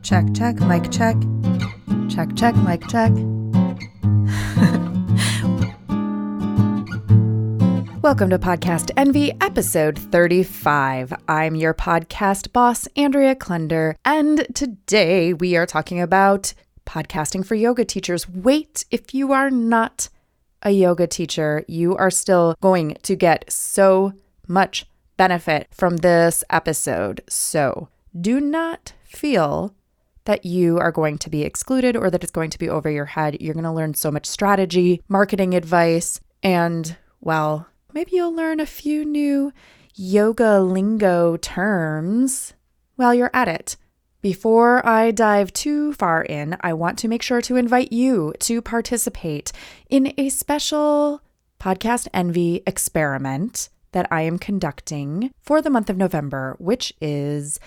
Check, check, mic check. Check, check, mic check. Welcome to Podcast Envy, episode 35. I'm your podcast boss, Andrea Klunder, and today we are talking about podcasting for yoga teachers. Wait, if you are not a yoga teacher, you are still going to get so much benefit from this episode. So do not feel that you are going to be excluded or that it's going to be over your head. You're going to learn so much strategy, marketing advice, and, well, maybe you'll learn a few new yoga lingo terms while you're at it. Before I dive too far in, I want to make sure to invite you to participate in a special Podcast Envy experiment that I am conducting for the month of November, which is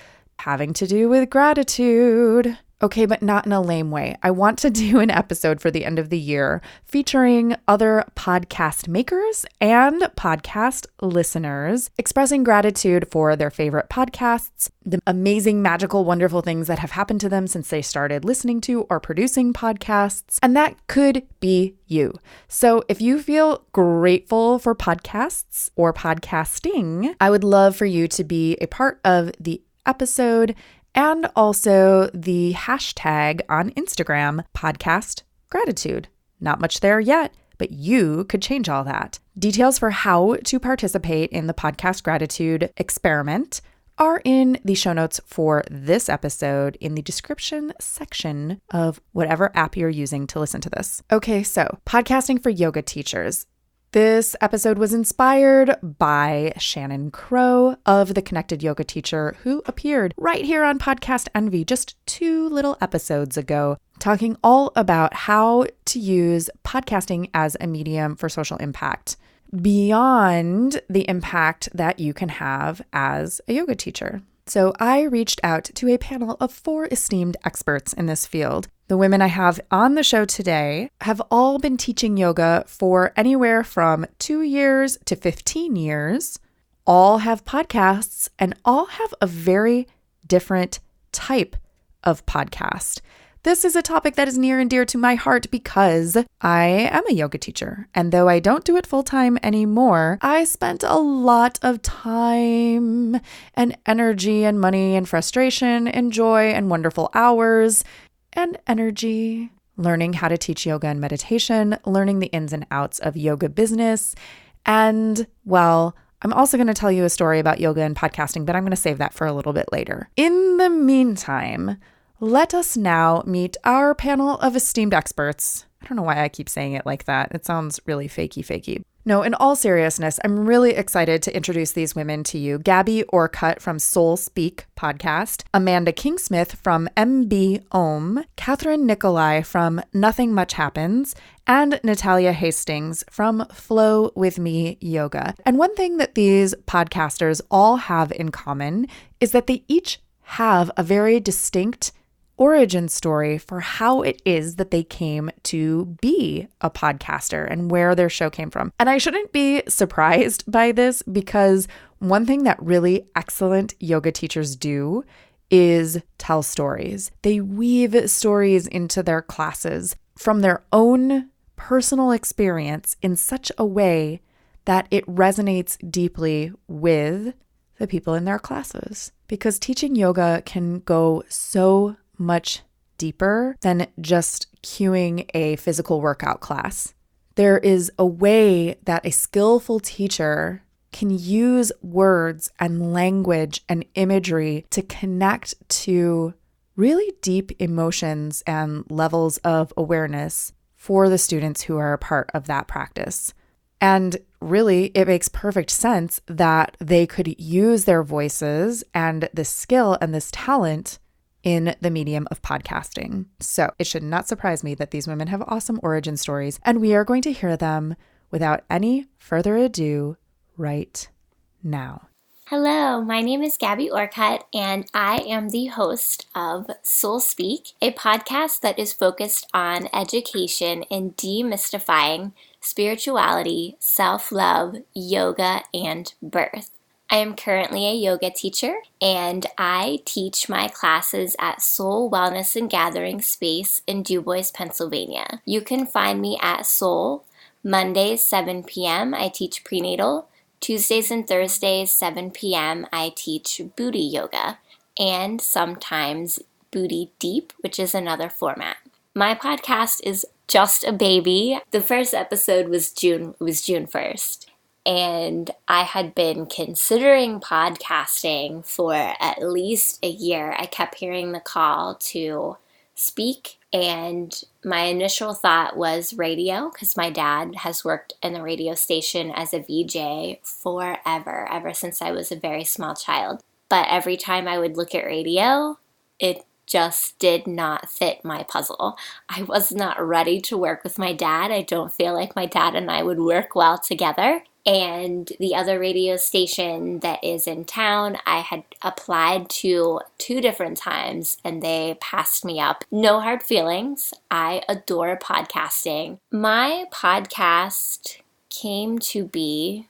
having to do with gratitude. Okay, but not in a lame way. I want to do an episode for the end of the year featuring other podcast makers and podcast listeners expressing gratitude for their favorite podcasts, the amazing, magical, wonderful things that have happened to them since they started listening to or producing podcasts. And that could be you. So if you feel grateful for podcasts or podcasting, I would love for you to be a part of the episode and also the hashtag on Instagram, podcast gratitude. Not much there yet, but you could change all that. Details for how to participate in the podcast gratitude experiment are in the show notes for this episode in the description section of whatever app you're using to listen to this. Okay, so podcasting for yoga teachers. This episode was inspired by Shannon Crow of The Connected Yoga Teacher, who appeared right here on Podcast Envy just 2 little episodes ago, talking all about how to use podcasting as a medium for social impact beyond the impact that you can have as a yoga teacher. So I reached out to a panel of 4 esteemed experts in this field. The women I have on the show today have all been teaching yoga for anywhere from 2 years to 15 years, all have podcasts, and all have a very different type of podcast. This is a topic that is near and dear to my heart because I am a yoga teacher. And though I don't do it full time anymore, I spent a lot of time and energy and money and frustration and joy and wonderful hours and energy learning how to teach yoga and meditation, learning the ins and outs of yoga business. And, well, I'm also going to tell you a story about yoga and podcasting, but I'm going to save that for a little bit later. In the meantime, let us now meet our panel of esteemed experts. I don't know why I keep saying it like that. It sounds really fakey. No, in all seriousness, I'm really excited to introduce these women to you. Gabby Orcutt from Soul Speak podcast, Amanda Kingsmith from M.B.Om, Kathryn Nicolai from Nothing Much Happens, and Natalia Hastings from Flow With Me Yoga. And one thing that these podcasters all have in common is that they each have a very distinct origin story for how it is that they came to be a podcaster and where their show came from. And I shouldn't be surprised by this because one thing that really excellent yoga teachers do is tell stories. They weave stories into their classes from their own personal experience in such a way that it resonates deeply with the people in their classes. Because teaching yoga can go so much deeper than just cueing a physical workout class. There is a way that a skillful teacher can use words and language and imagery to connect to really deep emotions and levels of awareness for the students who are a part of that practice. And really, it makes perfect sense that they could use their voices and this skill and this talent in the medium of podcasting. So it should not surprise me that these women have awesome origin stories, and we are going to hear them without any further ado right now. Hello, my name is Gabby Orcutt, and I am the host of Soul Speak, a podcast that is focused on education and demystifying spirituality, self-love, yoga, and birth. I am currently a yoga teacher, and I teach my classes at Soul Wellness and Gathering Space in DuBois, Pennsylvania. You can find me at Soul Mondays, 7 p.m. I teach prenatal. Tuesdays and Thursdays, 7 p.m. I teach booty yoga, and sometimes booty deep, which is another format. My podcast is just a baby. The first episode was June 1st. And I had been considering podcasting for at least a year. I kept hearing the call to speak, and my initial thought was radio, because my dad has worked in the radio station as a VJ forever, ever since I was a very small child. But every time I would look at radio, it just did not fit my puzzle. I was not ready to work with my dad. I don't feel like my dad and I would work well together. And the other radio station that is in town, I had applied to 2 different times and they passed me up. No hard feelings. I adore podcasting. My podcast came to be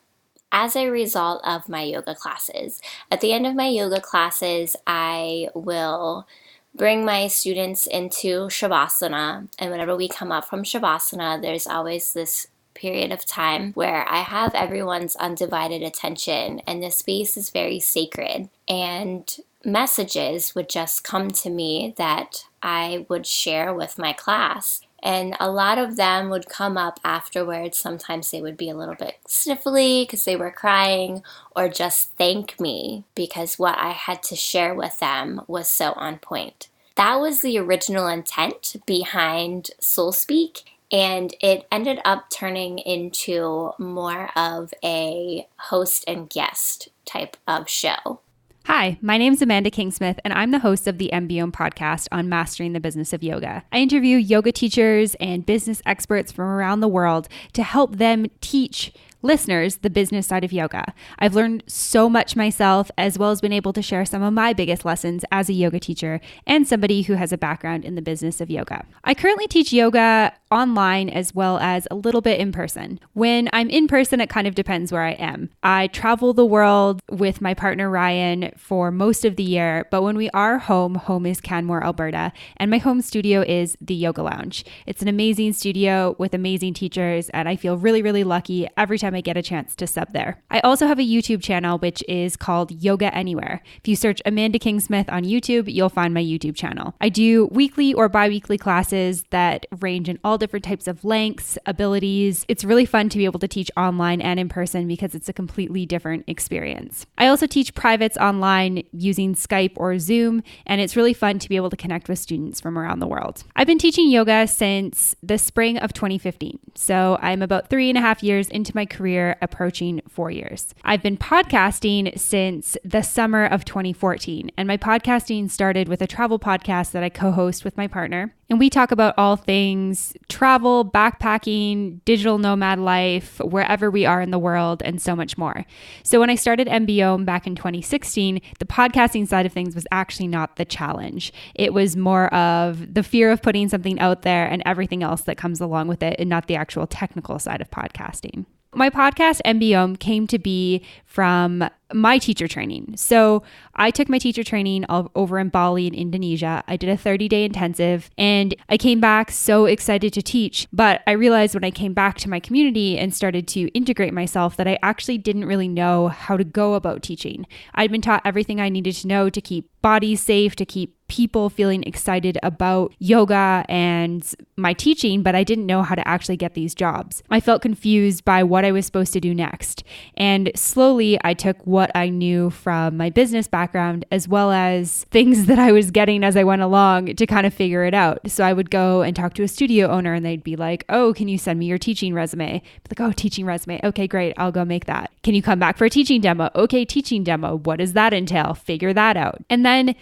as a result of my yoga classes. At the end of my yoga classes, I will bring my students into Shavasana. And whenever we come up from Shavasana, there's always this period of time where I have everyone's undivided attention, and the space is very sacred, and messages would just come to me that I would share with my class. And a lot of them would come up afterwards. Sometimes they would be a little bit sniffly because they were crying, or just thank me because what I had to share with them was so on point. That was the original intent behind Soul Speak. And it ended up turning into more of a host and guest type of show. Hi, my name's Amanda Kingsmith, and I'm the host of the M.B.Om podcast on mastering the business of yoga. I interview yoga teachers and business experts from around the world to help them teach listeners the business side of yoga. I've learned so much myself, as well as been able to share some of my biggest lessons as a yoga teacher and somebody who has a background in the business of yoga. I currently teach yoga online as well as a little bit in person. When I'm in person, it kind of depends where I am. I travel the world with my partner Ryan for most of the year, but when we are home is Canmore, Alberta, and my home studio is the Yoga Lounge. It's an amazing studio with amazing teachers, and I feel really, really lucky every time I get a chance to sub there. I also have a YouTube channel, which is called Yoga Anywhere. If you search Amanda Kingsmith on YouTube, you'll find my YouTube channel. I do weekly or bi-weekly classes that range in all different types of lengths, abilities. It's really fun to be able to teach online and in person because it's a completely different experience. I also teach privates online using Skype or Zoom, and it's really fun to be able to connect with students from around the world. I've been teaching yoga since the spring of 2015, so I'm about 3.5 years into my career, approaching 4 years. I've been podcasting since the summer of 2014, and my podcasting started with a travel podcast that I co-host with my partner. And we talk about all things travel, backpacking, digital nomad life, wherever we are in the world, and so much more. So when I started M.B.Om back in 2016, the podcasting side of things was actually not the challenge. It was more of the fear of putting something out there and everything else that comes along with it, and not the actual technical side of podcasting. My podcast, M.B.Om, came to be from my teacher training. So I took my teacher training over in Bali in Indonesia. I did a 30-day intensive, and I came back so excited to teach. But I realized when I came back to my community and started to integrate myself that I actually didn't really know how to go about teaching. I'd been taught everything I needed to know to keep bodies safe, to keep people feeling excited about yoga and my teaching, but I didn't know how to actually get these jobs. I felt confused by what I was supposed to do next. And slowly I took what I knew from my business background as well as things that I was getting as I went along to kind of figure it out. So I would go and talk to a studio owner and they'd be like, "Oh, can you send me your teaching resume?" I'd be like, "Oh, teaching resume. Okay, great. I'll go make that." "Can you come back for a teaching demo?" "Okay, teaching demo. What does that entail?" Figure that out. And then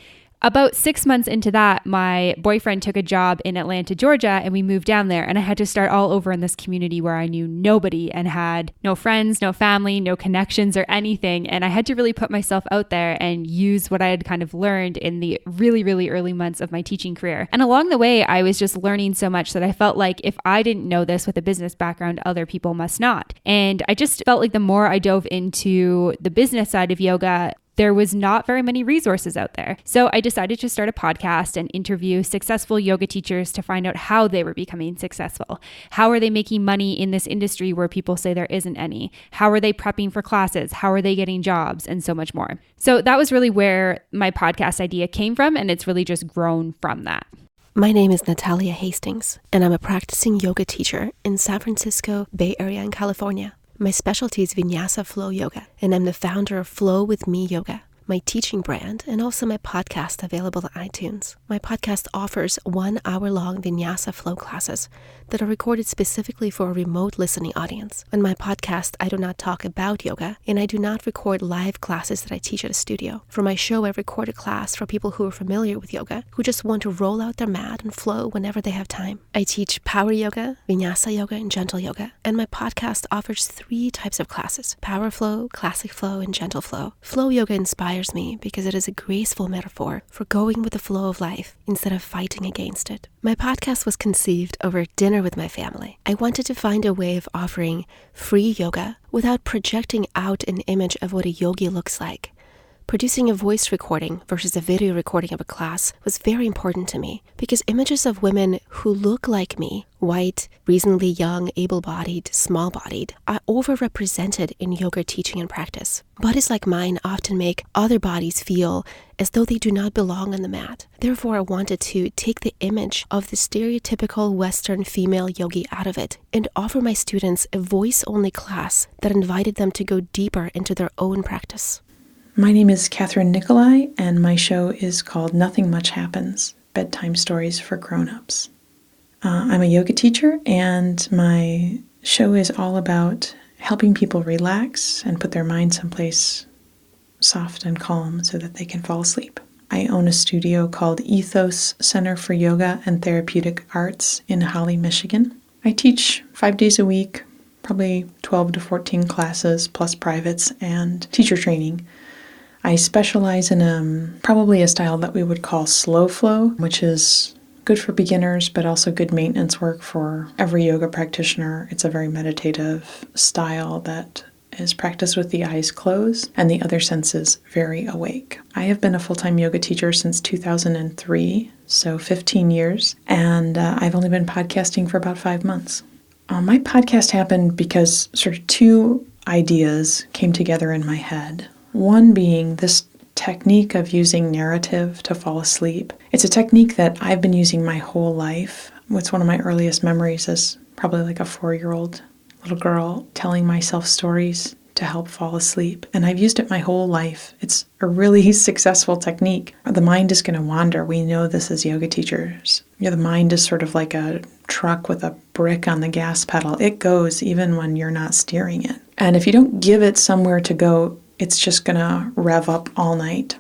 About 6 months into that, my boyfriend took a job in Atlanta, Georgia, and we moved down there. And I had to start all over in this community where I knew nobody and had no friends, no family, no connections or anything. And I had to really put myself out there and use what I had kind of learned in the really, really early months of my teaching career. And along the way, I was just learning so much that I felt like if I didn't know this with a business background, other people must not. And I just felt like the more I dove into the business side of yoga, there was not very many resources out there. So I decided to start a podcast and interview successful yoga teachers to find out how they were becoming successful. How are they making money in this industry where people say there isn't any? How are they prepping for classes? How are they getting jobs? And so much more. So that was really where my podcast idea came from, and it's really just grown from that. My name is Natalia Hastings, and I'm a practicing yoga teacher in San Francisco Bay Area in California. My specialty is Vinyasa Flow Yoga, and I'm the founder of Flow With Me Yoga, my teaching brand, and also my podcast available on iTunes. My podcast offers 1 hour-long Vinyasa flow classes that are recorded specifically for a remote listening audience. On my podcast, I do not talk about yoga, and I do not record live classes that I teach at a studio. For my show, I record a class for people who are familiar with yoga, who just want to roll out their mat and flow whenever they have time. I teach power yoga, Vinyasa yoga, and gentle yoga, and my podcast offers 3 types of classes: power flow, classic flow, and gentle flow. Flow yoga inspires me because it is a graceful metaphor for going with the flow of life instead of fighting against it. My podcast was conceived over dinner with my family. I wanted to find a way of offering free yoga without projecting out an image of what a yogi looks like. Producing a voice recording versus a video recording of a class was very important to me because images of women who look like me, white, reasonably young, able-bodied, small-bodied, are overrepresented in yoga teaching and practice. Bodies like mine often make other bodies feel as though they do not belong on the mat. Therefore, I wanted to take the image of the stereotypical Western female yogi out of it and offer my students a voice-only class that invited them to go deeper into their own practice. My name is Kathryn Nicolai, and my show is called Nothing Much Happens, Bedtime Stories for Grown-Ups. I'm a yoga teacher, and my show is all about helping people relax and put their mind someplace soft and calm so that they can fall asleep. I own a studio called Ethos Center for Yoga and Therapeutic Arts in Holly, Michigan. I teach 5 days a week, probably 12 to 14 classes plus privates and teacher training. I specialize in probably a style that we would call slow flow, which is good for beginners, but also good maintenance work for every yoga practitioner. It's a very meditative style that is practiced with the eyes closed and the other senses very awake. I have been a full-time yoga teacher since 2003, so 15 years, and I've only been podcasting for about 5 months. My podcast happened because sort of 2 ideas came together in my head. One being this technique of using narrative to fall asleep. It's a technique that I've been using my whole life. It's one of my earliest memories as probably like a 4-year-old little girl telling myself stories to help fall asleep. And I've used it my whole life. It's a really successful technique. The mind is going to wander. We know this as yoga teachers. The mind is sort of like a truck with a brick on the gas pedal. It goes even when you're not steering it. And if you don't give it somewhere to go, it's just going to rev up all night.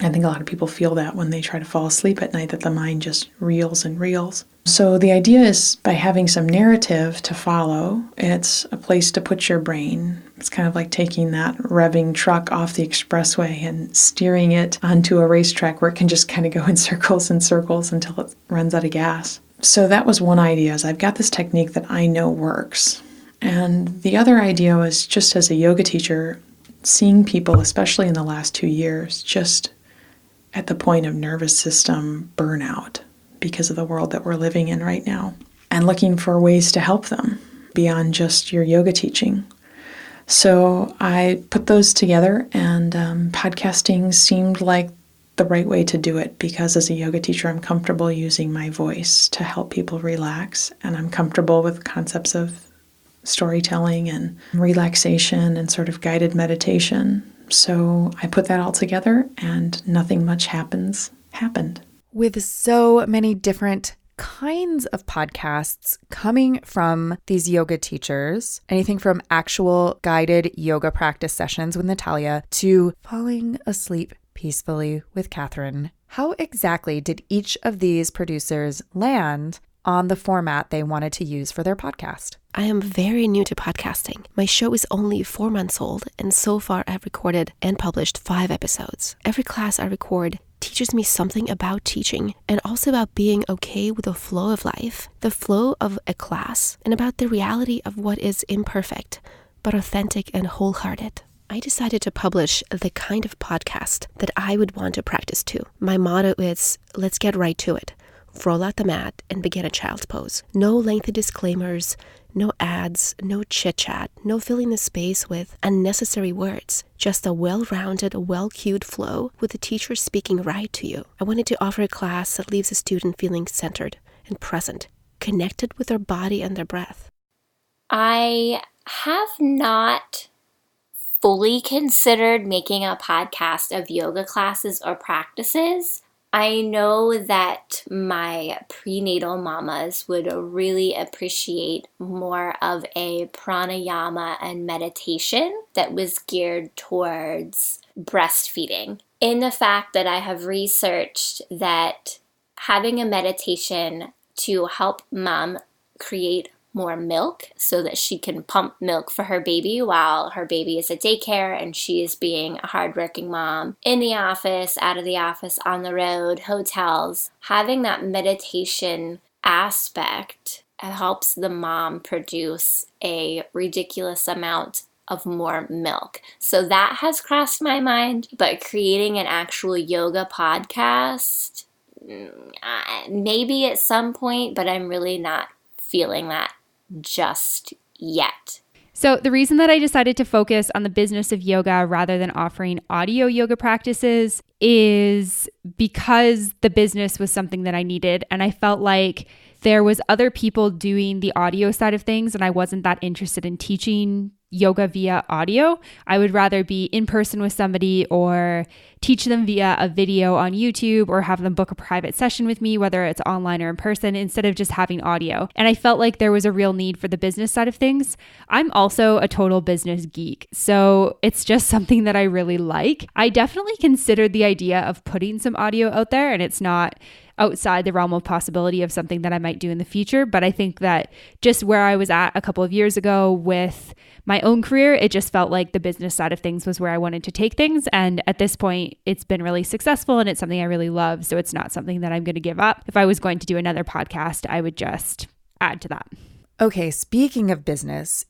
I think a lot of people feel that when they try to fall asleep at night, that the mind just reels and reels. So the idea is by having some narrative to follow, it's a place to put your brain. It's kind of like taking that revving truck off the expressway and steering it onto a racetrack where it can just kind of go in circles and circles until it runs out of gas. So that was one idea, is I've got this technique that I know works. And the other idea was just as a yoga teacher, seeing people, especially in the last 2 years, just at the point of nervous system burnout because of the world that we're living in right now, and looking for ways to help them beyond just your yoga teaching. So I put those together, and podcasting seemed like the right way to do it because as a yoga teacher, I'm comfortable using my voice to help people relax, and I'm comfortable with concepts of storytelling and relaxation and sort of guided meditation. So I put that all together, and Nothing Much happened. With so many different kinds of podcasts coming from these yoga teachers, anything from actual guided yoga practice sessions with Natalia to falling asleep peacefully with Kathryn, how exactly did each of these producers land on the format they wanted to use for their podcast? I am very new to podcasting. My show is only 4 months old, and so far I've recorded and published 5 episodes. Every class I record teaches me something about teaching and also about being okay with the flow of life, the flow of a class, and about the reality of what is imperfect, but authentic and wholehearted. I decided to publish the kind of podcast that I would want to practice to. My motto is, let's get right to it. Roll out the mat and begin a child's pose. No lengthy disclaimers, no ads, no chit-chat, no filling the space with unnecessary words. Just a well-rounded, well-cued flow with the teacher speaking right to you. I wanted to offer a class that leaves a student feeling centered and present, connected with their body and their breath. I have not fully considered making a podcast of yoga classes or practices. I know that my prenatal mamas would really appreciate more of a pranayama and meditation that was geared towards breastfeeding. In the fact that I have researched that having a meditation to help mom create more milk so that she can pump milk for her baby while her baby is at daycare and she is being a hardworking mom in the office, out of the office, on the road, hotels. Having that meditation aspect helps the mom produce a ridiculous amount of more milk. So that has crossed my mind, but creating an actual yoga podcast, maybe at some point, but I'm really not feeling that just yet. So the reason that I decided to focus on the business of yoga rather than offering audio yoga practices is because the business was something that I needed, and I felt like there was other people doing the audio side of things, and I wasn't that interested in teaching yoga via audio. I would rather be in person with somebody or teach them via a video on YouTube or have them book a private session with me, whether it's online or in person, instead of just having audio. And I felt like there was a real need for the business side of things. I'm also a total business geek, so it's just something that I really like. I definitely considered the idea of putting some audio out there, and it's not outside the realm of possibility of something that I might do in the future. But I think that just where I was at a couple of years ago with my own career, it just felt like the business side of things was where I wanted to take things. And at this point, it's been really successful and it's something I really love. So it's not something that I'm going to give up. If I was going to do another podcast, I would just add to that. Okay, speaking of business,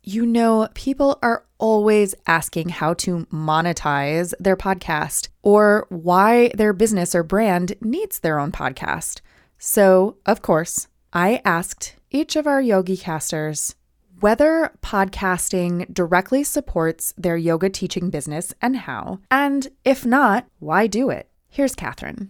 people are always asking how to monetize their podcast or why their business or brand needs their own podcast. So, of course, I asked each of our yogi casters whether podcasting directly supports their yoga teaching business and how, and if not, why do it? Here's Kathryn.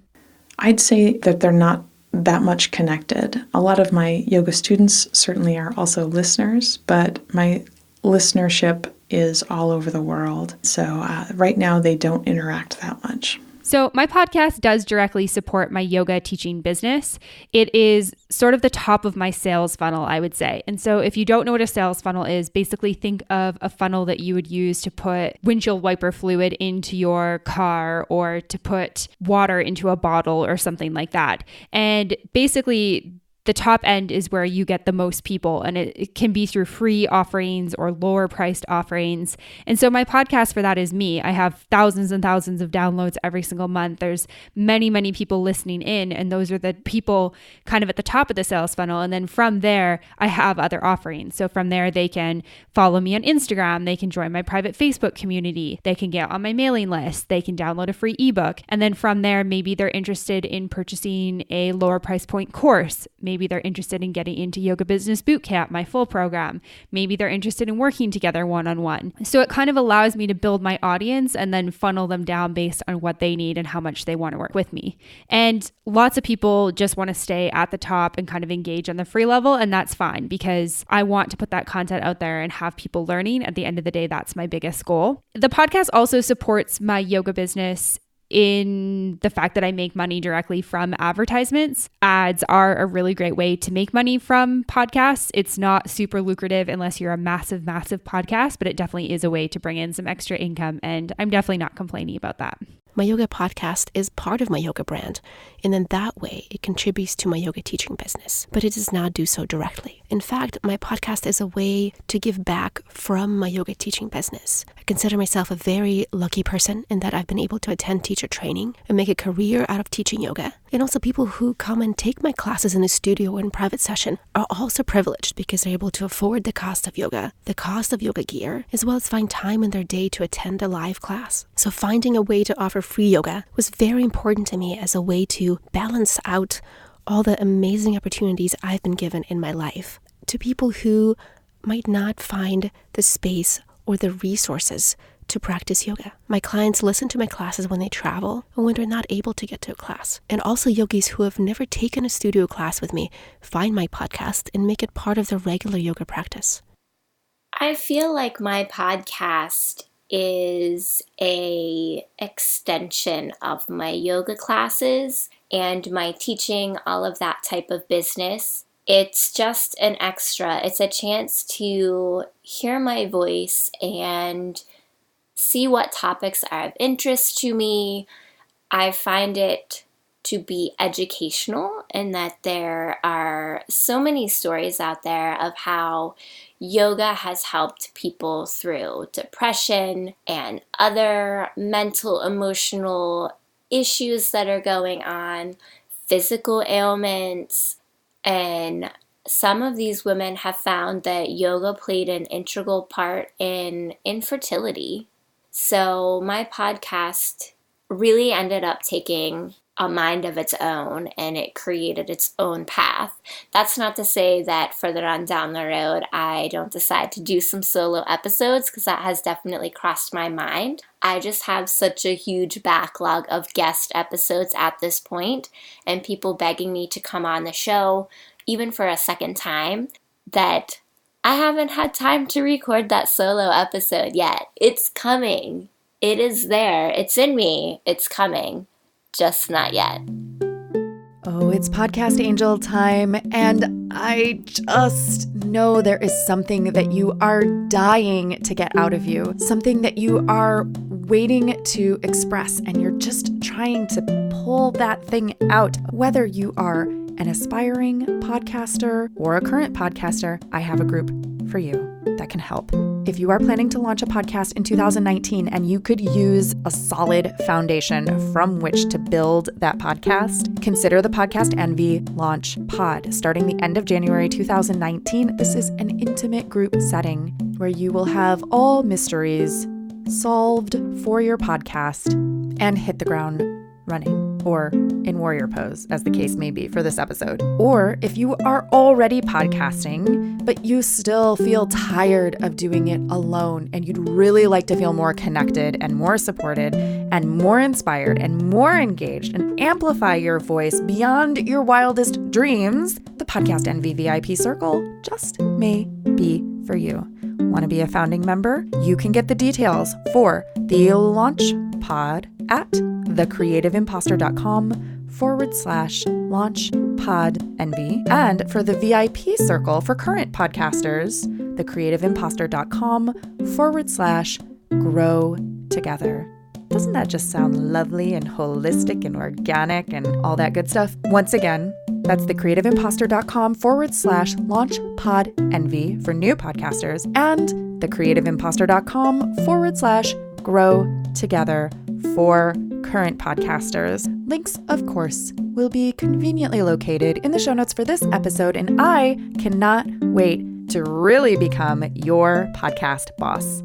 I'd say that they're not that much connected. A lot of my yoga students certainly are also listeners, but my listenership is all over the world. So right now they don't interact that much. So my podcast does directly support my yoga teaching business. It is sort of the top of my sales funnel, I would say. And so if you don't know what a sales funnel is, basically think of a funnel that you would use to put windshield wiper fluid into your car or to put water into a bottle or something like that. And basically, the top end is where you get the most people, and it can be through free offerings or lower priced offerings. And so my podcast for that is me. I have thousands and thousands of downloads every single month. There's many, many people listening in, and those are the people kind of at the top of the sales funnel. And then from there, I have other offerings. So from there, they can follow me on Instagram. They can join my private Facebook community. They can get on my mailing list. They can download a free ebook. And then from there, maybe they're interested in purchasing a lower price point course. Maybe they're interested in getting into Yoga Business Bootcamp, my full program. Maybe they're interested in working together one-on-one. So it kind of allows me to build my audience and then funnel them down based on what they need and how much they want to work with me. And lots of people just want to stay at the top and kind of engage on the free level, and that's fine because I want to put that content out there and have people learning. At the end of the day, that's my biggest goal. The podcast also supports my yoga business in the fact that I make money directly from advertisements. Ads are a really great way to make money from podcasts. It's not super lucrative unless you're a massive, massive podcast, but it definitely is a way to bring in some extra income, and I'm definitely not complaining about that. My yoga podcast is part of my yoga brand, and in that way, it contributes to my yoga teaching business, but it does not do so directly. In fact, my podcast is a way to give back from my yoga teaching business. I consider myself a very lucky person in that I've been able to attend teacher training and make a career out of teaching yoga. And also people who come and take my classes in the studio or in private session are also privileged because they're able to afford the cost of yoga, the cost of yoga gear, as well as find time in their day to attend a live class. So finding a way to offer free yoga was very important to me as a way to balance out all the amazing opportunities I've been given in my life to people who might not find the space or the resources to practice yoga. My clients listen to my classes when they travel and when they're not able to get to a class. And also yogis who have never taken a studio class with me find my podcast and make it part of their regular yoga practice. I feel like my podcast is an extension of my yoga classes and my teaching, all of that type of business. It's just an extra. It's a chance to hear my voice and see what topics are of interest to me. I find it to be educational in that there are so many stories out there of how yoga has helped people through depression and other mental, emotional issues that are going on, physical ailments, and some of these women have found that yoga played an integral part in infertility. So my podcast really ended up taking a mind of its own, and it created its own path. That's not to say that further on down the road I don't decide to do some solo episodes, because that has definitely crossed my mind. I just have such a huge backlog of guest episodes at this point, and people begging me to come on the show, even for a second time, that I haven't had time to record that solo episode yet. It's coming. It is there. It's in me. It's coming. Just not yet. Oh, it's Podcast Angel time, and I just know there is something that you are dying to get out of you, something that you are waiting to express, and you're just trying to pull that thing out. Whether you are an aspiring podcaster or a current podcaster, I have a group for you that can help. If you are planning to launch a podcast in 2019 and you could use a solid foundation from which to build that podcast, consider the Podcast Envy Launch Pod. Starting the end of January 2019, this is an intimate group setting where you will have all mysteries solved for your podcast and hit the ground running, or in warrior pose, as the case may be for this episode. Or if you are already podcasting, but you still feel tired of doing it alone, and you'd really like to feel more connected and more supported and more inspired and more engaged and amplify your voice beyond your wildest dreams, the Podcast Envy VIP Circle just may be for you. Want to be a founding member? You can get the details for the launch pod at thecreativeimpostor.com/launchpodenvy. And for the VIP circle for current podcasters, thecreativeimpostor.com/grow together. Doesn't that just sound lovely and holistic and organic and all that good stuff? Once again, that's thecreativeimpostor.com/launchpodenvy for new podcasters, and thecreativeimpostor.com/grow together for current podcasters. Links, of course, will be conveniently located in the show notes for this episode, and I cannot wait to really become your podcast boss.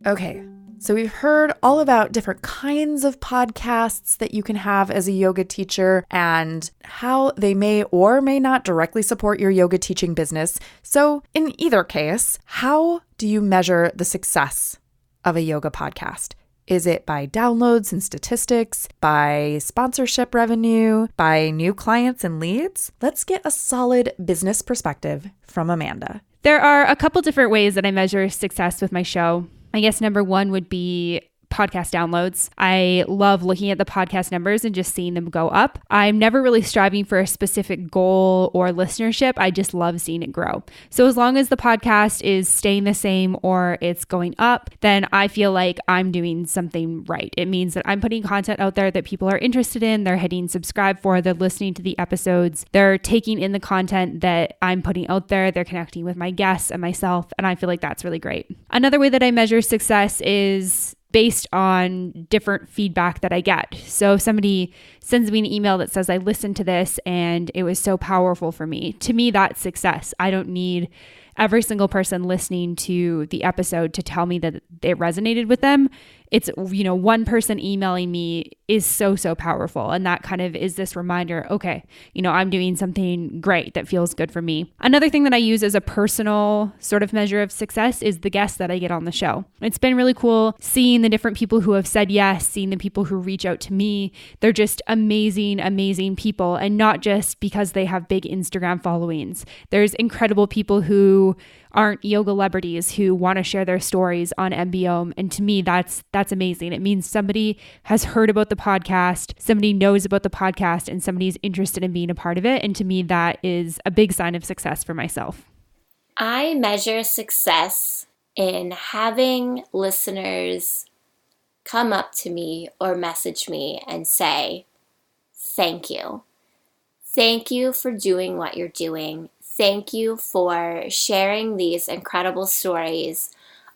Okay, so we've heard all about different kinds of podcasts that you can have as a yoga teacher and how they may or may not directly support your yoga teaching business. So in either case, how do you measure the success of a yoga podcast? Is it by downloads and statistics, by sponsorship revenue, by new clients and leads? Let's get a solid business perspective from Amanda. There are a couple different ways that I measure success with my show. I guess number one would be podcast downloads. I love looking at the podcast numbers and just seeing them go up. I'm never really striving for a specific goal or listenership. I just love seeing it grow. So as long as the podcast is staying the same or it's going up, then I feel like I'm doing something right. It means that I'm putting content out there that people are interested in. They're hitting subscribe for, they're listening to the episodes, they're taking in the content that I'm putting out there, they're connecting with my guests and myself, and I feel like that's really great. Another way that I measure success is based on different feedback that I get. So if somebody sends me an email that says, I listened to this and it was so powerful for me, to me, that's success. I don't need every single person listening to the episode to tell me that it resonated with them. It's, one person emailing me is so powerful. And that kind of is this reminder, okay, I'm doing something great that feels good for me. Another thing that I use as a personal sort of measure of success is the guests that I get on the show. It's been really cool seeing the different people who have said yes, seeing the people who reach out to me. They're just amazing people. And not just because they have big Instagram followings. There's incredible people who aren't yoga celebrities who want to share their stories on M.B.Om. And to me, that's amazing. It means somebody has heard about the podcast, somebody knows about the podcast, and somebody's interested in being a part of it. And to me, that is a big sign of success for myself. I measure success in having listeners come up to me or message me and say, thank you. Thank you for doing what you're doing. Thank you for sharing these incredible stories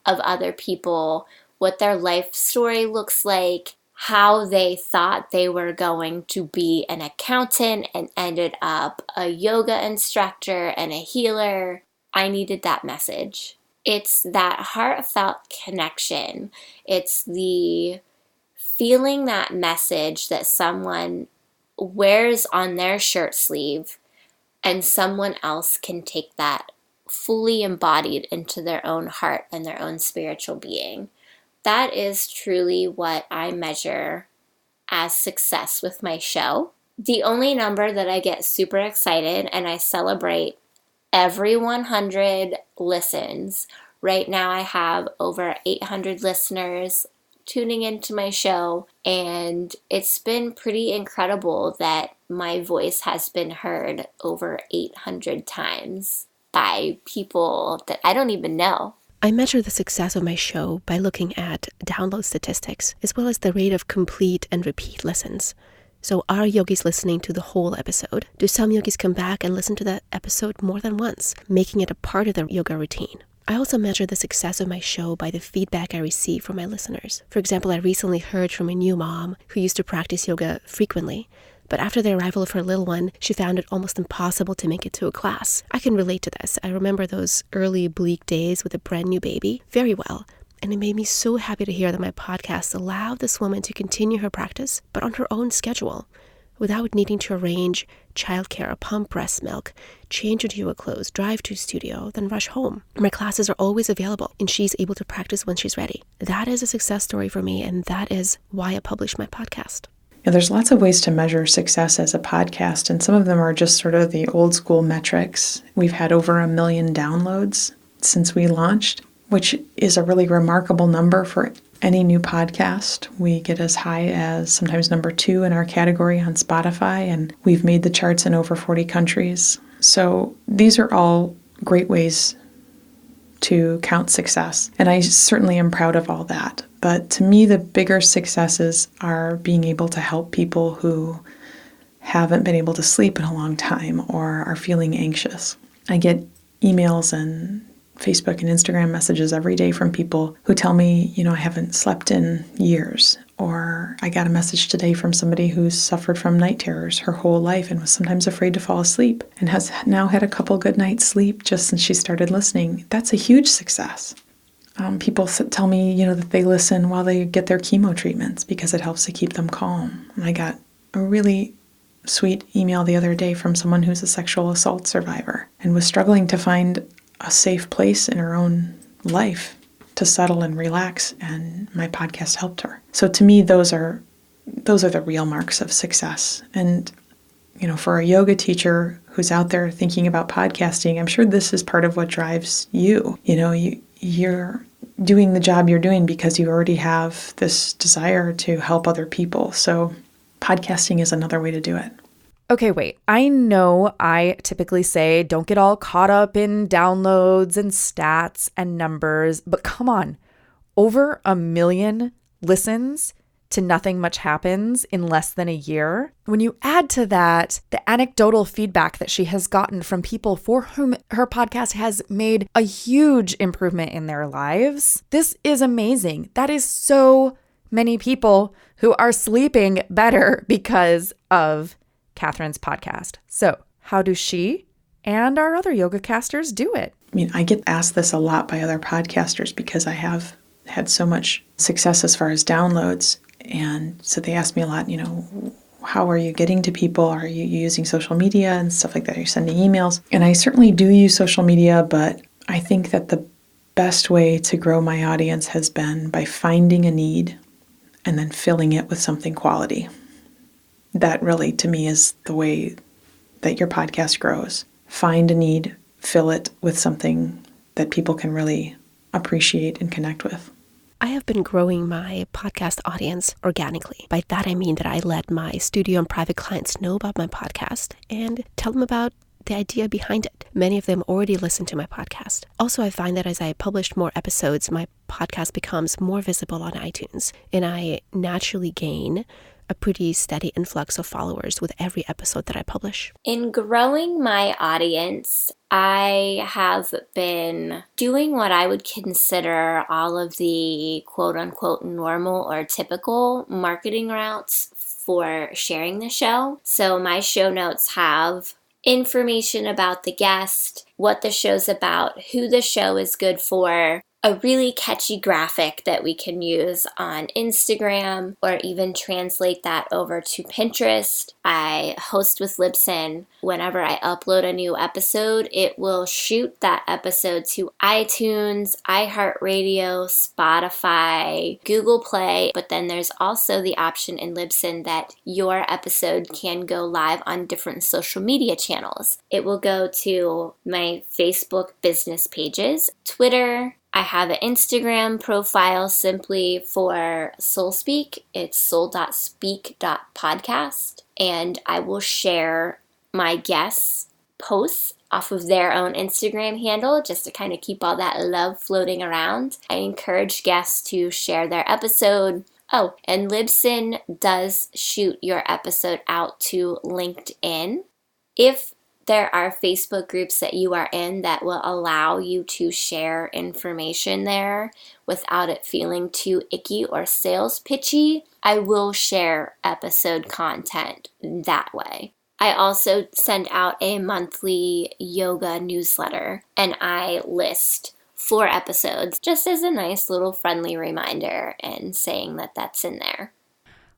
of other people, what their life story looks like, how they thought they were going to be an accountant and ended up a yoga instructor and a healer. I needed that message. It's that heartfelt connection. It's the feeling that message that someone wears on their shirt sleeve and someone else can take that fully embodied into their own heart and their own spiritual being. That is truly what I measure as success with my show. The only number that I get super excited and I celebrate every 100 listens. Right now I have over 800 listeners tuning into my show, and it's been pretty incredible that my voice has been heard over 800 times by people that I don't even know. I measure the success of my show by looking at download statistics, as well as the rate of complete and repeat listens. So are yogis listening to the whole episode? Do some yogis come back and listen to the episode more than once, making it a part of their yoga routine? I also measure the success of my show by the feedback I receive from my listeners. For example, I recently heard from a new mom who used to practice yoga frequently, but after the arrival of her little one, she found it almost impossible to make it to a class. I can relate to this. I remember those early bleak days with a brand new baby very well, and it made me so happy to hear that my podcast allowed this woman to continue her practice, but on her own schedule, without needing to arrange childcare, pump breast milk, change into yoga clothes, drive to studio, then rush home. My classes are always available, and she's able to practice when she's ready. That is a success story for me, and that is why I publish my podcast. Yeah, there's lots of ways to measure success as a podcast, and some of them are just sort of the old school metrics. We've had over 1 million downloads since we launched, which is a really remarkable number for any new podcast. We get as high as sometimes number 2 in our category on Spotify, and we've made the charts in over 40 countries. So these are all great ways to count success, and I certainly am proud of all that. But to me, the bigger successes are being able to help people who haven't been able to sleep in a long time or are feeling anxious. I get emails and Facebook and Instagram messages every day from people who tell me, I haven't slept in years. Or I got a message today from somebody who's suffered from night terrors her whole life and was sometimes afraid to fall asleep and has now had a couple good nights sleep just since she started listening. That's a huge success. People tell me, that they listen while they get their chemo treatments because it helps to keep them calm. And I got a really sweet email the other day from someone who's a sexual assault survivor and was struggling to find a safe place in her own life to settle and relax, and my podcast helped her. So to me, those are the real marks of success. And for a yoga teacher who's out there thinking about podcasting, I'm sure this is part of what drives you. You're doing the job you're doing because you already have this desire to help other people. So podcasting is another way to do it. Okay, wait. I know I typically say don't get all caught up in downloads and stats and numbers, but come on. Over 1 million listens to Nothing Much Happens in less than a year. When you add to that the anecdotal feedback that she has gotten from people for whom her podcast has made a huge improvement in their lives, this is amazing. That is so many people who are sleeping better because of Kathryn's podcast. So how do she and our other yoga casters do it? I mean, I get asked this a lot by other podcasters because I have had so much success as far as downloads. And so they ask me a lot, how are you getting to people? Are you using social media and stuff like that? Are you sending emails? And I certainly do use social media, but I think that the best way to grow my audience has been by finding a need and then filling it with something quality. That really, to me, is the way that your podcast grows. Find a need, fill it with something that people can really appreciate and connect with. I have been growing my podcast audience organically. By that, I mean that I let my studio and private clients know about my podcast and tell them about the idea behind it. Many of them already listen to my podcast. Also, I find that as I publish more episodes, my podcast becomes more visible on iTunes, and I naturally gain a pretty steady influx of followers with every episode that I publish. In growing my audience, I have been doing what I would consider all of the quote-unquote normal or typical marketing routes for sharing the show. So my show notes have information about the guest, what the show's about, who the show is good for, a really catchy graphic that we can use on Instagram or even translate that over to Pinterest. I host with Libsyn. Whenever I upload a new episode, it will shoot that episode to iTunes, iHeartRadio, Spotify, Google Play, but then there's also the option in Libsyn that your episode can go live on different social media channels. It will go to my Facebook business pages, Twitter. I have an Instagram profile simply for Soul Speak. It's soul.speak.podcast. And I will share my guests' posts off of their own Instagram handle just to kind of keep all that love floating around. I encourage guests to share their episode. Oh, and Libsyn does shoot your episode out to LinkedIn. If there are Facebook groups that you are in that will allow you to share information there without it feeling too icky or sales pitchy, I will share episode content that way. I also send out a monthly yoga newsletter, and I list 4 episodes just as a nice little friendly reminder and saying that that's in there.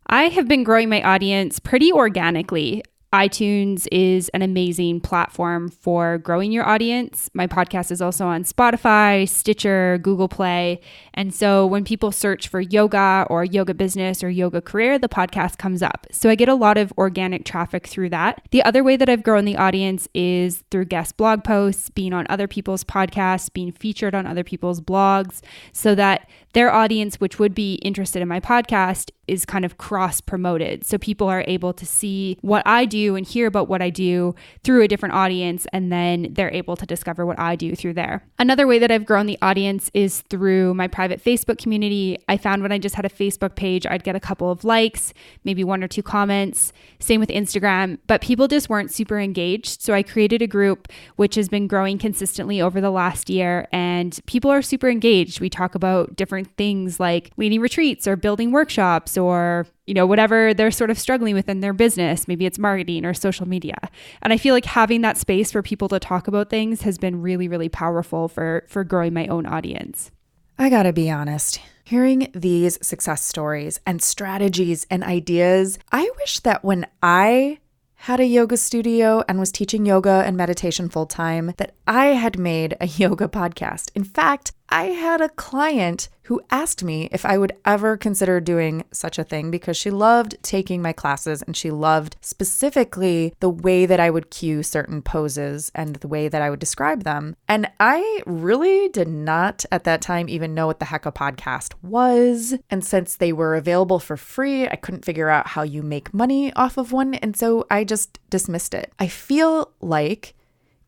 I have been growing my audience pretty organically. iTunes is an amazing platform for growing your audience. My podcast is also on Spotify, Stitcher, Google Play. And so when people search for yoga or yoga business or yoga career, the podcast comes up. So I get a lot of organic traffic through that. The other way that I've grown the audience is through guest blog posts, being on other people's podcasts, being featured on other people's blogs, so that their audience, which would be interested in my podcast, is kind of cross-promoted. So people are able to see what I do and hear about what I do through a different audience, and then they're able to discover what I do through there. Another way that I've grown the audience is through my private Facebook community. I found when I just had a Facebook page, I'd get a couple of likes, maybe 1 or 2 comments. Same with Instagram, but people just weren't super engaged. So I created a group which has been growing consistently over the last year, and people are super engaged. We talk about different things like leading retreats or building workshops or, whatever they're sort of struggling with in their business. Maybe it's marketing or social media. And I feel like having that space for people to talk about things has been really, really powerful for growing my own audience. I gotta be honest. Hearing these success stories and strategies and ideas, I wish that when I had a yoga studio and was teaching yoga and meditation full time, that I had made a yoga podcast. In fact, I had a client who asked me if I would ever consider doing such a thing because she loved taking my classes and she loved specifically the way that I would cue certain poses and the way that I would describe them. And I really did not at that time even know what the heck a podcast was. And since they were available for free, I couldn't figure out how you make money off of one. And so I just dismissed it. I feel like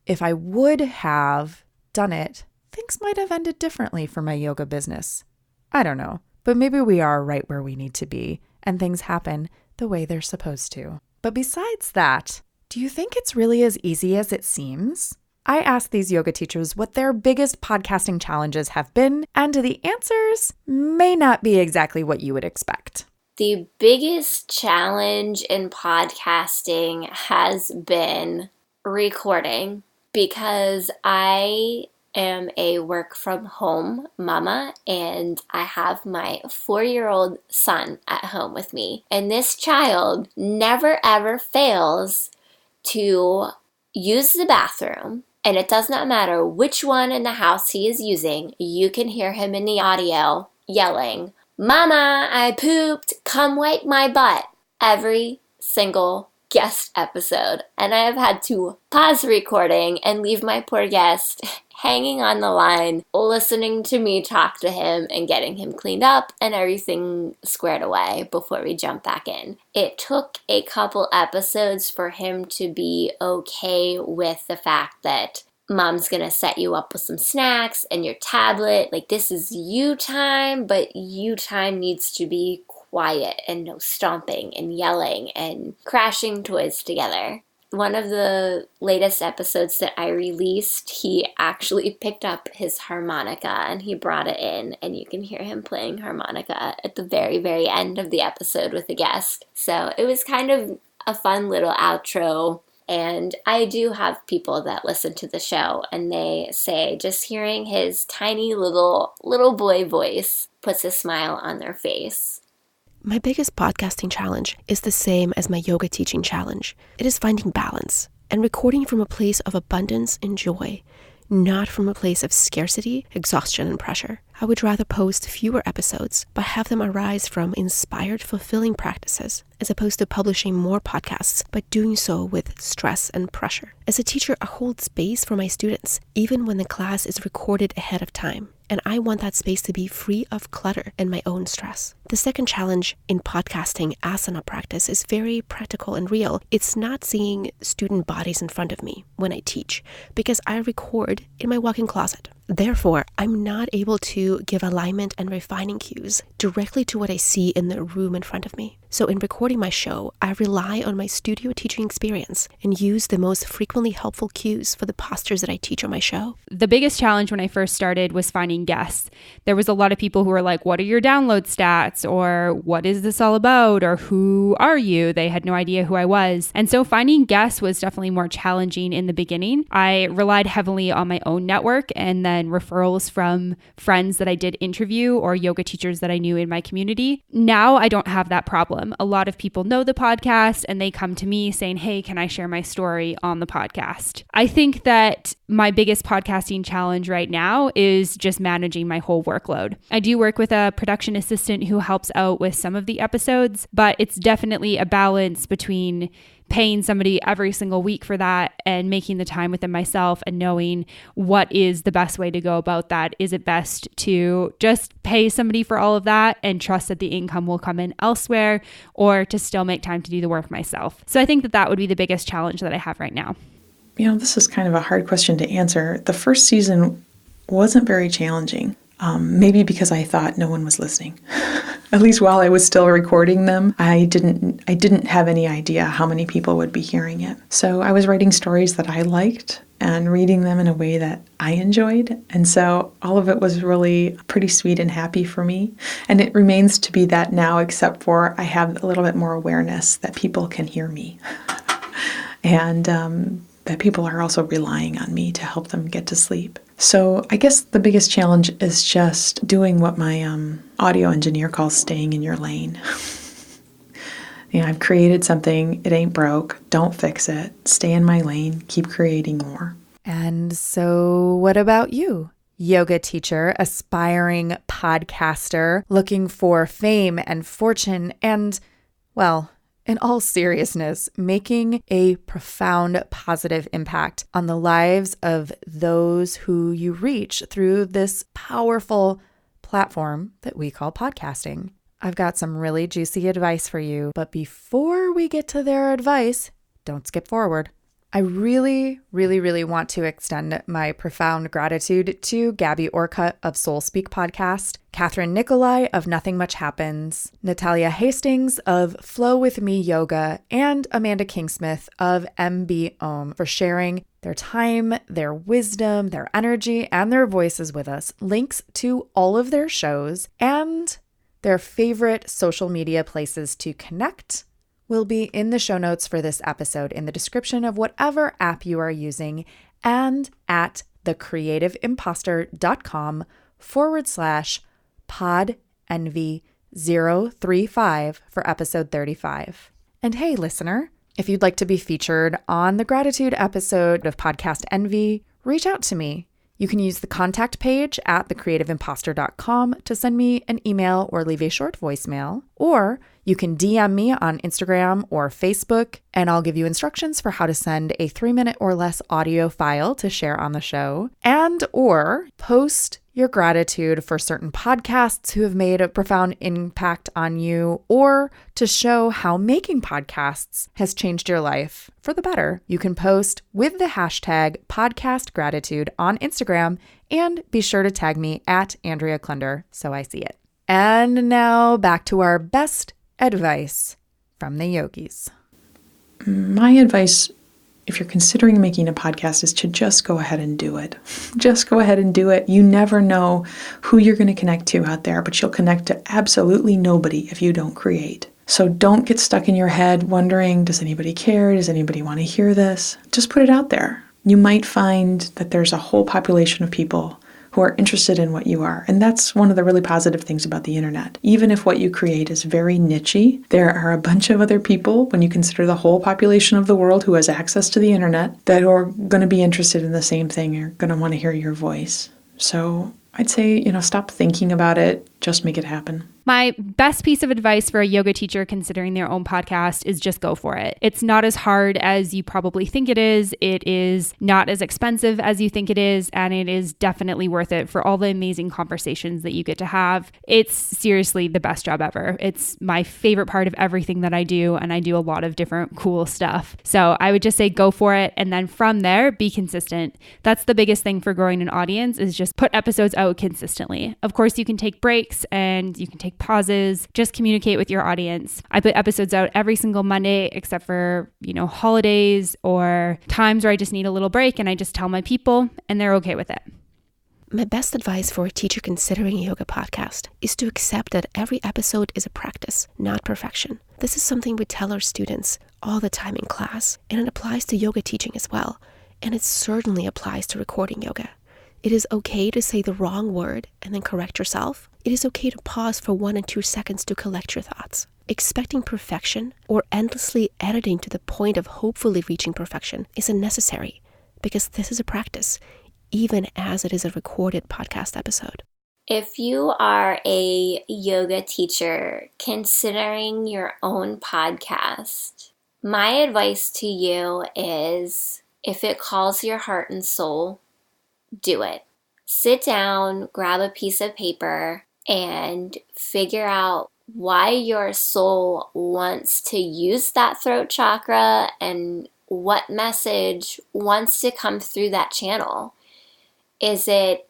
if I would have done it, things might have ended differently for my yoga business. I don't know, but maybe we are right where we need to be and things happen the way they're supposed to. But besides that, do you think it's really as easy as it seems? I asked these yoga teachers what their biggest podcasting challenges have been, and the answers may not be exactly what you would expect. The biggest challenge in podcasting has been recording, because I am a work from home mama and I have my 4-year-old son at home with me. And this child never ever fails to use the bathroom. And it does not matter which one in the house he is using, you can hear him in the audio yelling, "Mama, I pooped, come wipe my butt," every single guest episode. And I have had to pause recording and leave my poor guest hanging on the line, listening to me talk to him and getting him cleaned up and everything squared away before we jump back in. It took a couple episodes for him to be okay with the fact that Mom's gonna set you up with some snacks and your tablet. Like, this is you time, but you time needs to be quiet and no stomping and yelling and crashing toys together. One of the latest episodes that I released, he actually picked up his harmonica and he brought it in, and you can hear him playing harmonica at the very, very end of the episode with a guest. So it was kind of a fun little outro. And I do have people that listen to the show and they say just hearing his tiny little boy voice puts a smile on their face. My biggest podcasting challenge is the same as my yoga teaching challenge. It is finding balance and recording from a place of abundance and joy, not from a place of scarcity, exhaustion, and pressure. I would rather post fewer episodes, but have them arise from inspired, fulfilling practices, as opposed to publishing more podcasts, but doing so with stress and pressure. As a teacher, I hold space for my students, even when the class is recorded ahead of time. And I want that space to be free of clutter and my own stress. The second challenge in podcasting asana practice is very practical and real. It's not seeing student bodies in front of me when I teach, because I record in my walk-in closet. Therefore, I'm not able to give alignment and refining cues directly to what I see in the room in front of me. So in recording my show, I rely on my studio teaching experience and use the most frequently helpful cues for the postures that I teach on my show. The biggest challenge when I first started was finding guests. There was a lot of people who were like, what are your download stats? Or what is this all about? Or who are you? They had no idea who I was. And so finding guests was definitely more challenging in the beginning. I relied heavily on my own network and then referrals from friends that I did interview or yoga teachers that I knew in my community. Now I don't have that problem. A lot of people know the podcast and they come to me saying, hey, can I share my story on the podcast? I think that my biggest podcasting challenge right now is just managing my whole workload. I do work with a production assistant who helps out with some of the episodes, but it's definitely a balance between paying somebody every single week for that and making the time with them myself and knowing what is the best way to go about that. Is it best to just pay somebody for all of that and trust that the income will come in elsewhere, or to still make time to do the work myself? So I think that that would be the biggest challenge that I have right now. You know, this is kind of a hard question to answer. The first season wasn't very challenging. Maybe because I thought no one was listening. At least while I was still recording them, I didn't have any idea how many people would be hearing it. So I was writing stories that I liked and reading them in a way that I enjoyed. And so all of it was really pretty sweet and happy for me. And it remains to be that now, except for I have a little bit more awareness that people can hear me. And that people are also relying on me to help them get to sleep. So I guess the biggest challenge is just doing what my audio engineer calls staying in your lane. You know, I've created something, it ain't broke, don't fix it, stay in my lane, keep creating more. And so what about you? yoga teacher, aspiring podcaster, looking for fame and fortune, and, well, in all seriousness, making a profound positive impact on the lives of those who you reach through this powerful platform that we call podcasting. I've got some really juicy advice for you, but before we get to their advice, don't skip forward. I really want to extend my profound gratitude to Gabby Orcutt of Soul Speak Podcast, Kathryn Nicolai of Nothing Much Happens, Natalia Hastings of Flow With Me Yoga, and Amanda Kingsmith of M.B.Om for sharing their time, their wisdom, their energy, and their voices with us. Links to all of their shows and their favorite social media places to connect will be in the show notes for this episode in the description of whatever app you are using and at thecreativeimposter.com/PodEnvy035 for episode 35. And hey, listener, if you'd like to be featured on the gratitude episode of Podcast Envy, reach out to me. You can use the contact page at thecreativeimposter.com to send me an email or leave a short voicemail, or you can DM me on Instagram or Facebook, and I'll give you instructions for how to send a 3-minute or less audio file to share on the show, and or post your gratitude for certain podcasts who have made a profound impact on you, or to show how making podcasts has changed your life for the better. You can post with the hashtag podcastgratitude on Instagram, and be sure to tag me at Andrea Klunder so I see it. And now back to our best advice from the yogis. My advice, if you're considering making a podcast, is to just go ahead and do it. Just go ahead and do it. You never know who you're going to connect to out there, but you'll connect to absolutely nobody if you don't create. So don't get stuck in your head wondering, does anybody care? Does anybody want to hear this? Just put it out there. You might find that there's a whole population of people who are interested in what you are. And that's one of the really positive things about the internet. Even if what you create is very niche-y, there are a bunch of other people, when you consider the whole population of the world who has access to the internet, that are going to be interested in the same thing, are going to want to hear your voice. So I'd say, stop thinking about it, just make it happen. My best piece of advice for a yoga teacher considering their own podcast is just go for it. It's not as hard as you probably think it is. It is not as expensive as you think it is, and it is definitely worth it for all the amazing conversations that you get to have. It's seriously the best job ever. It's my favorite part of everything that I do, and I do a lot of different cool stuff. So I would just say go for it, and then from there, be consistent. That's the biggest thing for growing an audience, is just put episodes out consistently. Of course, you can take breaks and you can take pauses, just communicate with your audience. I put episodes out every single Monday except for, holidays or times where I just need a little break, and I just tell my people and they're okay with it. My best advice for a teacher considering a yoga podcast is to accept that every episode is a practice, not perfection. This is something we tell our students all the time in class, and it applies to yoga teaching as well, and it certainly applies to recording yoga. It is okay to say the wrong word and then correct yourself. It is okay to pause for 1 and 2 seconds to collect your thoughts. Expecting perfection or endlessly editing to the point of hopefully reaching perfection is unnecessary, because this is a practice, even as it is a recorded podcast episode. If you are a yoga teacher considering your own podcast, my advice to you is, if it calls your heart and soul, do it. Sit down, grab a piece of paper, and figure out why your soul wants to use that throat chakra and what message wants to come through that channel. Is it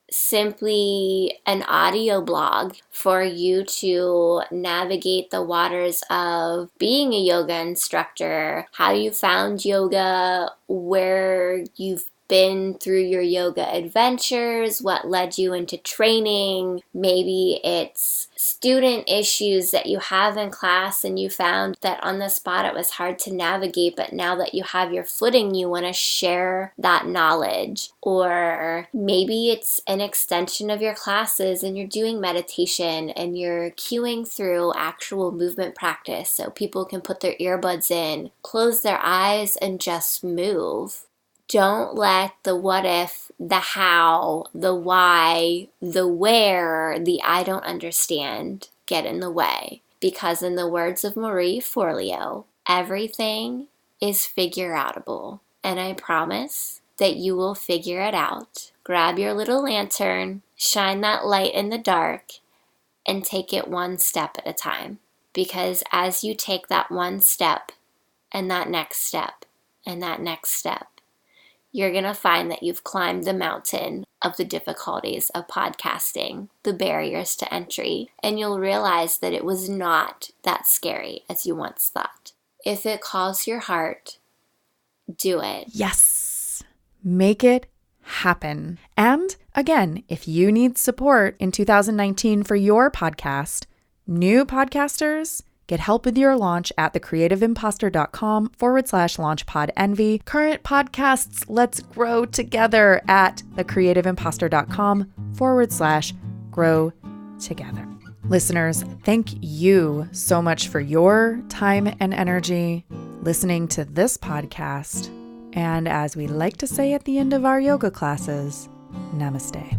simply an audio blog for you to navigate the waters of being a yoga instructor, how you found yoga, where you've been through your yoga adventures, what led you into training? Maybe it's student issues that you have in class and you found that on the spot it was hard to navigate, but now that you have your footing, you want to share that knowledge. Or maybe it's an extension of your classes and you're doing meditation and you're cueing through actual movement practice so people can put their earbuds in, close their eyes, and just move. Don't let the what if, the how, the why, the where, the I don't understand get in the way. Because in the words of Marie Forleo, everything is figure-outable. And I promise that you will figure it out. Grab your little lantern, shine that light in the dark, and take it one step at a time. Because as you take that one step, and that next step, and that next step, you're going to find that you've climbed the mountain of the difficulties of podcasting, the barriers to entry, and you'll realize that it was not that scary as you once thought. If it calls your heart, do it. Yes. Make it happen. And again, if you need support in 2019 for your podcast, new podcasters, get help with your launch at thecreativeimposter.com/launchpodenvy. Current podcasts, let's grow together at thecreativeimposter.com/grow together. Listeners, thank you so much for your time and energy listening to this podcast. And as we like to say at the end of our yoga classes, namaste.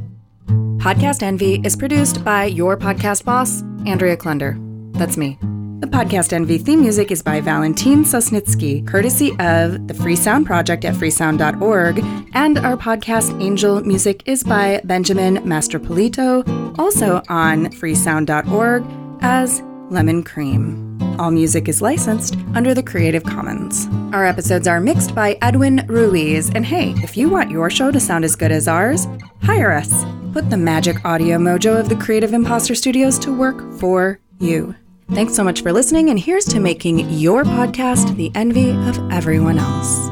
Podcast Envy is produced by your podcast boss, Andrea Klunder. That's me. The Podcast Envy theme music is by Valentin Sosnitsky, courtesy of the Free Sound Project at freesound.org, and our podcast Angel music is by Benjamin Mastropolito, also on freesound.org as Lemon Cream. All music is licensed under the Creative Commons. Our episodes are mixed by Edwin Ruiz, and hey, if you want your show to sound as good as ours, hire us. Put the magic audio mojo of the Creative Imposter Studios to work for you. Thanks so much for listening, and here's to making your podcast the envy of everyone else.